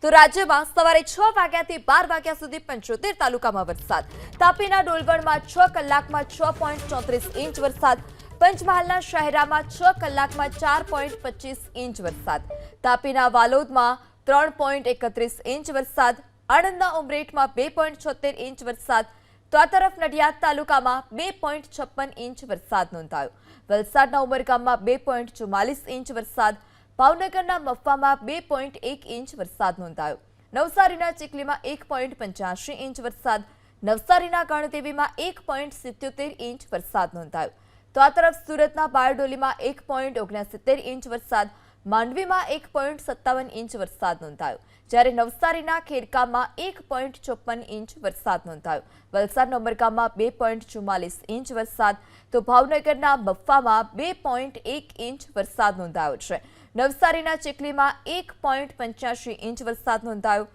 તો રાજ્યમાં સવારે 6 વાગ્યાથી 12 વાગ્યા સુધી 75 તાલુકામાં વરસાદ. તાપીના ડોલવણમાં 6 કલાકમાં 6.34 ઇંચ વરસાદ. પંચમહાલના શહેરામાં 6 કલાકમાં 4.25 ઇંચ વરસાદ. તાપીના વાલોદમાં 3.31 ઇંચ વરસાદ. આણંદના ઉમરેઠમાં 2.76 ઇંચ વરસાદ. તો આ તરફ નડિયાદ તાલુકામાં 2.56 ઇંચ વરસાદ નોંધાયો. વલસાડના ઉમરગામમાં 2.44 ઇંચ વરસાદ. ભાવનગરના મફવામાં 2.1 ઇંચ વરસાદ નોંધાયો. નવસારીના ચીખલીમાં 1.85 ઇંચ વરસાદ. નવસારીના ગણદેવીમાં 1.77 ઇંચ વરસાદ નોંધાયો. તો આ તરફ સુરતના બારડોલીમાં 1.69 ઇંચ વરસાદ. માંડવીમાં 1.57 ઇંચ વરસાદ નોંધાયો. જ્યારે નવસારીના ખેરકામાં 1.54 ઇંચ વરસાદ નોંધાયો. વલસાડના ઉમરગામમાં 2.44 ઇંચ વરસાદ. તો ભાવનગરના મફવામાં 2.1 ઇંચ વરસાદ નોંધાયો છે. નવસારીના ચીખલીમાં 1.85 ઇંચ વરસાદ નોંધાયો.